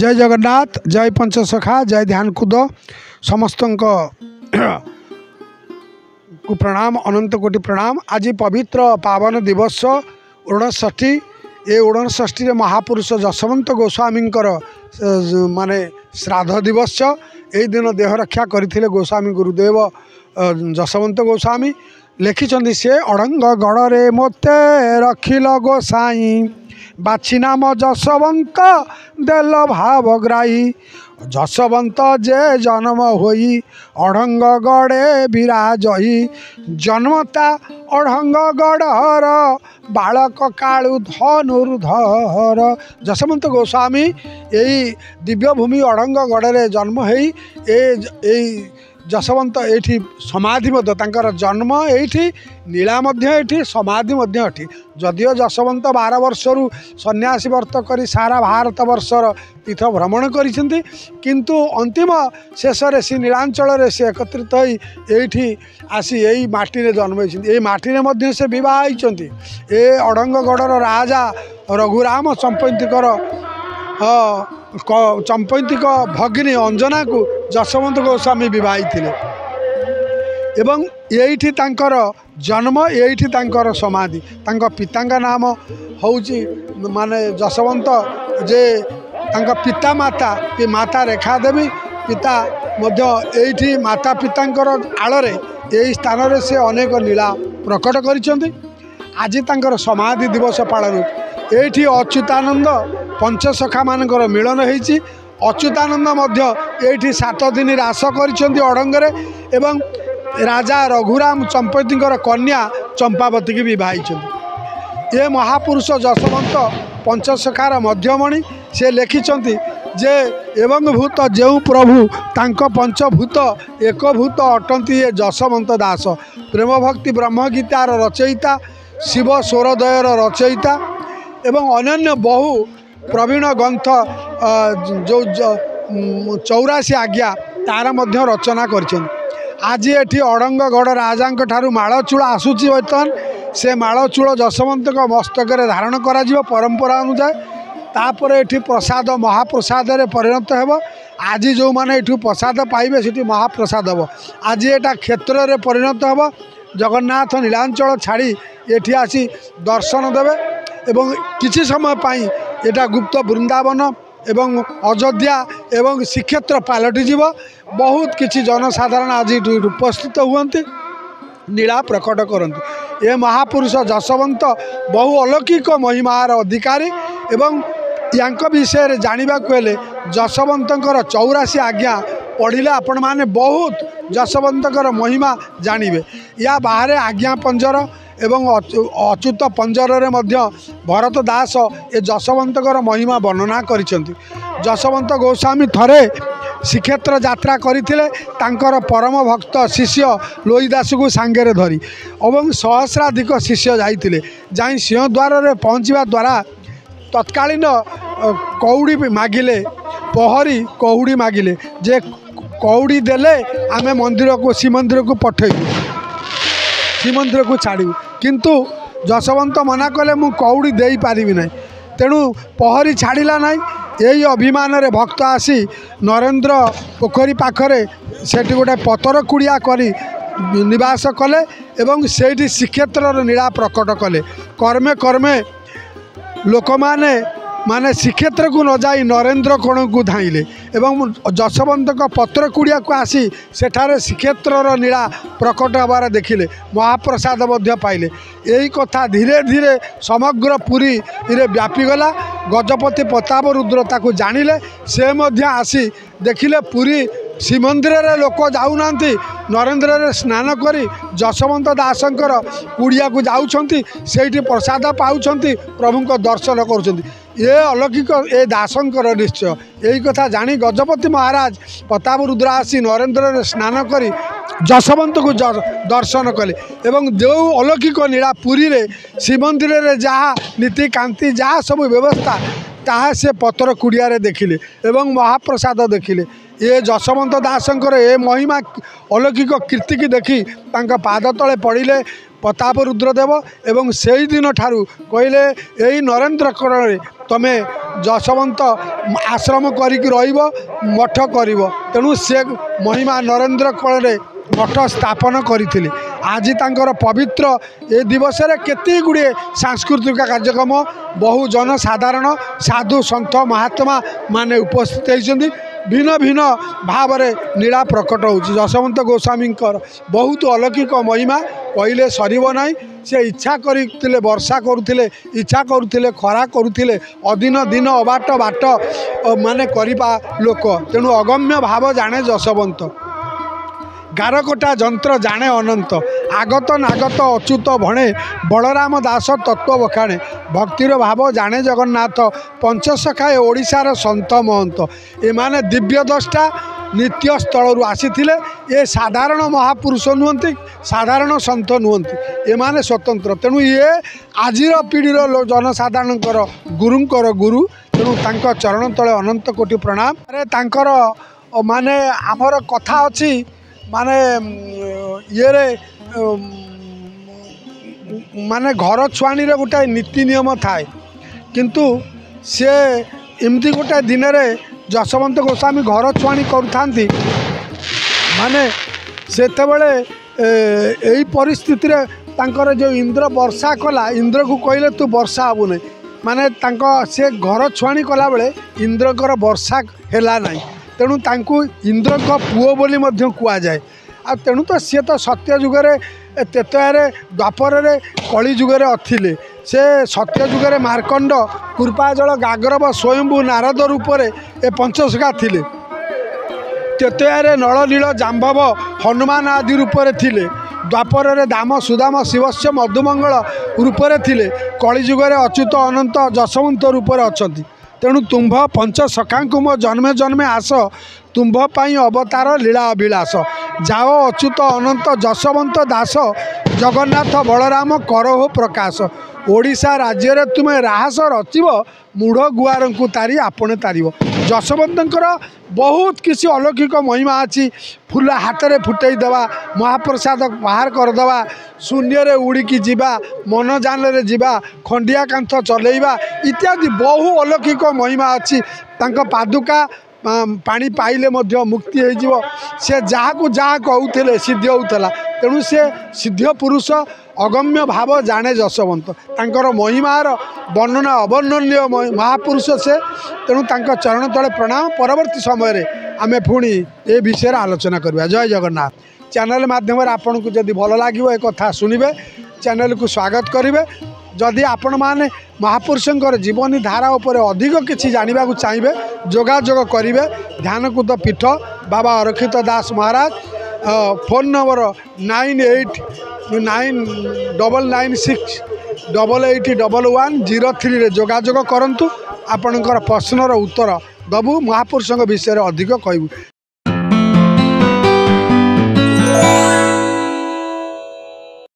जय जगन्नाथ, जय पंचसखा, जय ध्यान कूद समस्त को प्रणाम, अनंत कोटि प्रणाम। आज पवित्र पावन दिवस 59। ये 59 महापुरुष जशवंत गोस्वामी माने श्राद्ध दिवस। यही दिन देह रक्षा करते गोस्वामी गुरुदेव जशवंत गोस्वामी लिखिं से अड़ंग गड़े मोते रखिल गोसाई बाछी नाम जशवंत देल भावग्राही जशवंत जे जन्म होई अड़ंग गड़े विराजही जन्मता अड़ंग गड़र बालक कालु धनुर्धर। जशवंत गोस्वामी यही दिव्यभूमि अड़ंग गड़े जन्म है। जशवंत ये समाधि जन्म ये नीला ये समाधि ये जदिओ जशवंत 12 वर्षरु सन्यासी व्रत कर सारा भारत वर्षर तीर्थ भ्रमण करिसेंती, किंतु अंतिम शेष से नीलांचल से एकत्रित होती आसी यही माटी जन्म होती। माटी से बह ये अड़ंगगढ़ राजा रघुराम चंपैतिकर चंपैतिक भगिनी अंजना को जशवंत गोस्वामी विवाहित एवं यही तांकर जन्म यही तांकर समाधि। तांका पिता नाम होउची माने जशवंत जे तांका पिता माता रेखा देवी पिता मध्य यही माता पितांकर आड़े यही स्थान रे से अनेक लीला प्रकट करिसेंती। आज तांकर समाधि दिवस पालन एठी अच्युतानंद पंचसखा मानकर मिलन होईची। अच्युतानंद मध्य एठी 7 दिन रास करिसेंती अड़ंगरे एवं राजा रघुराम चंपैतिकर कन्या चंपावती की विवाहित। ये महापुरुष जशवंत पंचसखार मध्यमणि से लिखिं जे एवं भूत जो प्रभु तांक पंचभूत एक भूत अटंती ये जशवंत दास प्रेम भक्ति ब्रह्म गीतार रचयिता शिव स्वरदयर रचयिता एवं अन्य बहु प्रवीण ग्रंथ जो 84 आज्ञा तार मध्य रचना कर। आज ये अड़ंगगढ़ राजा ठारू मालचूल आसूची बर्तमान से मालचूल जशवंत मस्तक धारण करा परंपरा अनुसार तापर ये प्रसाद महाप्रसाद परिणत हो। आज जो मैंने ये प्रसाद पाइबे से महाप्रसाद हम। आज यहाँ क्षेत्र में परिणत हो। जगन्नाथ नीलांचल छाड़ी ये आसी दर्शन देवे एवं किसी समय पाई यहाँ गुप्त वृंदावन एवं अयोध्या एवं श्रीक्षेत्र पलटिज। बहुत किसी जनसाधारण आज उपस्थित हुए नीला प्रकट करते। ये महापुरुष जशवंत बहु अलौकिक महिमार अधिकारी एवं यांक विषय जानवा हेले जशवंतर 84 आज्ञा पढ़िले आपण माने बहुत जशवंतर महिमा जानवे। या बाहर आज्ञा पंजर एवं अच्युत पंजर रे मध्य भरत दास ये जशवंतर महिमा वर्णना करिसेंती। जशवंत गोस्वामी थरे श्रीक्षेत्र यात्रा करथिले तांकर परम भक्त शिष्य लोईदास को सांगे धरी एवं सहस्राधिक शिष्य जाइथिले। जाई सिंहद्वार रे पहुँचवा द्वारा तत्कालीन कौड़ी मागिले पहरी कौड़ी मागिले जे कौड़ी देले आमे मंदिर को श्रीमंदिर को पठेबू श्रीमंदिर को छाड़ू, किंतु जशवंत मना कले मु कौड़ी दे पारिबी ना। तेणु पहरी छाड़िला ना। यही अभिमान रे भक्त आसी नरेंद्र पोखरी पाखरे सेठी गोटे पतर कुड़िया करी निवास कले एवं सेठी श्रीक्षेत्र नीला प्रकट कले। कर्मे कर्मे लोक माने श्रीक्षेत्र को न जाई नरेंद्र कोण को धाइले एवं जशवंत पत्र कुड़िया को आसी सेठारे श्रीक्षेत्र नीला प्रकट हबार देखिले महाप्रसाद पाइले। यही कथा धीरे धीरे समग्र पुरी रे व्यापीगला। गजपति प्रताप रुद्र ताको जानिले से मध्य आसी देखिले पुरी श्रीमंदिर रे लोक जाऊना नरेंद्र रे स्नान करी जशवंत दासंकर कुड़िया को जाउछंती सेठी प्रसाद पाउछंती प्रभु को दर्शन करुछंती। ये अलौकिक ए दासंकर निश्चय। यही कथा जानी गजपति महाराज प्रताप रुद्र आसी नरेंद्र रे स्नान करी जशवंत को दर्शन कले एवं जो अलौकिक नीला पुरी रे श्रीमंदिर रे जहाँ नीति कांति जहाँ सब व्यवस्था ताहा से पतर कुड़िया रे देखिले एवं महाप्रसाद देखिले। ये जशवंत दासंकर ए महिमा अलौकिक कीर्ति की देखी तांका पाद तले पड़िले प्रताप रुद्रदेव एवं से ही दिन ठारू कहले यही नरेंद्र करण तमें ଯଶୋବନ୍ତ ଆଶ୍ରମ କରିକି ରହିବ, ମଠ କରିବ। ତେଣୁ ସେ ମହିମା ନରେନ୍ଦ୍ର କୋଳରେ ମଠ ସ୍ଥାପନ କରିଥିଲେ। ଆଜି ତାଙ୍କର ପବିତ୍ର ଏ ଦିବସରେ କେତେ ଗୁଡ଼ିଏ ସାଂସ୍କୃତିକ କାର୍ଯ୍ୟକ୍ରମ, ବହୁ ଜନସାଧାରଣ, ସାଧୁ ସନ୍ଥ ମହାତ୍ମା ମାନେ ଉପସ୍ଥିତ ହୋଇଛନ୍ତି। ଭିନ୍ନ ଭିନ୍ନ ଭାବରେ ନୀଳା ପ୍ରକଟ ହେଉଛି। ଯଶୋବନ୍ତ ଗୋସ୍ୱାମୀଙ୍କର ବହୁତ ଅଲୌକିକ ମହିମା କହିଲେ ସରିବ ନାହିଁ। ସେ ଇଚ୍ଛା କରିଥିଲେ ବର୍ଷା କରୁଥିଲେ, ଇଚ୍ଛା କରୁଥିଲେ ଖରା କରୁଥିଲେ, ଅଦିନ ଦିନ ଅବାଟ ବାଟ ମାନେ କରିବା ଲୋକ। ତେଣୁ ଅଗମ୍ୟ ଭାବ ଜାଣେ ଯଶୋବନ୍ତ, ଗାରକଟା ଯନ୍ତ୍ର ଜାଣେ ଅନନ୍ତ। আগত নাগত অচ্যুত ভণে, বলরাম দাস তত্ত্ব বখাণে। ভক্তির ভাব জাণে জগন্নাথ, পঞ্চসখায় ওড়িশার সন্ত মহন্ত। এমানে দিব্য দ্রষ্টা নিত্য স্থলରୁ ଆସିଥିଲେ। ଏ ସାଧାରଣ ମହାପୁରୁଷ ନୁହନ୍ତି, ସାଧାରଣ ସନ୍ଥ ନୁହନ୍ତି, ଏମାନେ ସ୍ୱତନ୍ତ୍ର। ତେଣୁ ଇଏ ଆଜିର ପିଢ଼ିର ଜନସାଧାରଣଙ୍କର ଗୁରୁଙ୍କର ଗୁରୁ। ତେଣୁ ତାଙ୍କ ଚରଣ ତଳେ ଅନନ୍ତ କୋଟି ପ୍ରଣାମ। ତାଙ୍କର ମାନେ ଆମର କଥା ଅଛି, ମାନେ ଇଏରେ ମାନେ ଘର ଛୁଆଣୀରେ ଗୋଟାଏ ନୀତି ନିୟମ ଥାଏ। କିନ୍ତୁ ସେ ଏମିତି ଗୋଟାଏ ଦିନରେ ଯଶୋବନ୍ତ ଗୋସ୍ୱାମୀ ଘର ଛୁଆଣୀ କରୁଥାନ୍ତି। ମାନେ ସେତେବେଳେ ଏଇ ପରିସ୍ଥିତିରେ ତାଙ୍କର ଯେଉଁ ଇନ୍ଦ୍ର ବର୍ଷା କଲା, ଇନ୍ଦ୍ରକୁ କହିଲେ ତୁ ବର୍ଷା ହେବୁନି। ମାନେ ତାଙ୍କ ସେ ଘର ଛୁଆଣୀ କଲାବେଳେ ଇନ୍ଦ୍ରଙ୍କର ବର୍ଷା ହେଲା ନାହିଁ। ତେଣୁ ତାଙ୍କୁ ଇନ୍ଦ୍ରଙ୍କ ପୁଅ ବୋଲି ମଧ୍ୟ କୁହାଯାଏ। ଆଉ ତେଣୁ ତ ସିଏ ତ ସତ୍ୟ ଯୁଗରେ, ତ୍ରେତୟାରେ, ଦ୍ୱାପରରେ, କଳି ଯୁଗରେ ଥିଲେ। ସେ ସତ୍ୟ ଯୁଗରେ ମାର୍କଣ୍ଡ, କୃପାଜଳ, ଗାଗ୍ରବ, ସ୍ୱୟମ୍ଭୁ, ନାରଦ ରୂପରେ ଏ ପଞ୍ଚସଖା ଥିଲେ। ତ୍ରେତୟାରେ ନଳନୀଳ, ଜାମ୍ବବ, ହନୁମାନ ଆଦି ରୂପରେ ଥିଲେ। ଦ୍ୱାପରରେ ଦାମ, ସୁଦାମ, ଶିବସ୍ୟ, ମଧୁମଙ୍ଗଳ ରୂପରେ ଥିଲେ। କଳିଯୁଗରେ ଅଚ୍ୟୁତ ଅନନ୍ତ ଯଶୋବନ୍ତ ରୂପରେ ଅଛନ୍ତି। ତେଣୁ ତୁମ୍ଭ ପଞ୍ଚସଖାଙ୍କୁ ମୋ ଜନ୍ମେ ଜନ୍ମେ ଆସ, ତୁମ୍ଭ ପାଇଁ ଅବତାର ଲୀଳା ଅଭିଳାଷ। ଯାଅ ଅଚ୍ୟୁତ ଅନନ୍ତ ଯଶୋବନ୍ତ ଦାସ, ଜଗନ୍ନାଥ ବଳରାମ କରହୋ ପ୍ରକାଶ। ଓଡ଼ିଶା ରାଜ୍ୟରେ ତୁମେ ରାହାସ ରଚିବ, ମୂଢ଼ ଗୁଆରଙ୍କୁ ତାରି ଆପଣା ତାରିବ। ଯଶୋବନ୍ତଙ୍କର ବହୁତ କିଛି ଅଲୌକିକ ମହିମା ଅଛି। ଫୁଲ ହାତରେ ଫୁଟେଇ ଦେବା, ମହାପ୍ରସାଦ ବାହାର କରିଦେବା, ଶୂନ୍ୟରେ ଉଡ଼ିକି ଯିବା, ମନଯାନରେ ଯିବା, ଖଣ୍ଡିଆ କାନ୍ଥ ଚଲେଇବା ଇତ୍ୟାଦି ବହୁ ଅଲୌକିକ ମହିମା ଅଛି। ତାଙ୍କ ପାଦୁକା ପାଣି ପାଇଲେ ମଧ୍ୟ ମୁକ୍ତି ହୋଇଯିବ। ସେ ଯାହାକୁ ଯାହା କହୁଥିଲେ ସିଦ୍ଧି ହେଉଥିଲା। ତେଣୁ ସେ ସିଦ୍ଧ ପୁରୁଷ, ଅଗମ୍ୟ ଭାବ ଜାଣେ ଯଶୋବନ୍ତ। ତାଙ୍କର ମହିମାର ବର୍ଣ୍ଣନା ଅବର୍ଣ୍ଣନୀୟ ମହାପୁରୁଷ ସେ। ତେଣୁ ତାଙ୍କ ଚରଣ ତଳେ ପ୍ରଣାମ। ପରବର୍ତ୍ତୀ ସମୟରେ ଆମେ ପୁଣି ଏ ବିଷୟରେ ଆଲୋଚନା କରିବା। ଜୟ ଜଗନ୍ନାଥ। ଚ୍ୟାନେଲ୍ ମାଧ୍ୟମରେ ଆପଣଙ୍କୁ ଯଦି ଭଲ ଲାଗିବ ଏ କଥା ଶୁଣିବେ, ଚ୍ୟାନେଲକୁ ସ୍ୱାଗତ କରିବେ। ଯଦି ଆପଣମାନେ ମହାପୁରୁଷଙ୍କର ଜୀବନୀ ଧାରା ଉପରେ ଅଧିକ କିଛି ଜାଣିବାକୁ ଚାହିଁବେ, ଯୋଗାଯୋଗ କରିବେ। ଧ୍ୟାନକୁଦ ପୀଠ, ବାବା ଅରକ୍ଷିତ ଦାସ ମହାରାଜ। ଫୋନ୍ ନମ୍ବର 9899681103ରେ ଯୋଗାଯୋଗ କରନ୍ତୁ। ଆପଣଙ୍କର ପ୍ରଶ୍ନର ଉତ୍ତର ଦେବୁ, ମହାପୁରୁଷଙ୍କ ବିଷୟରେ ଅଧିକ କହିବୁ।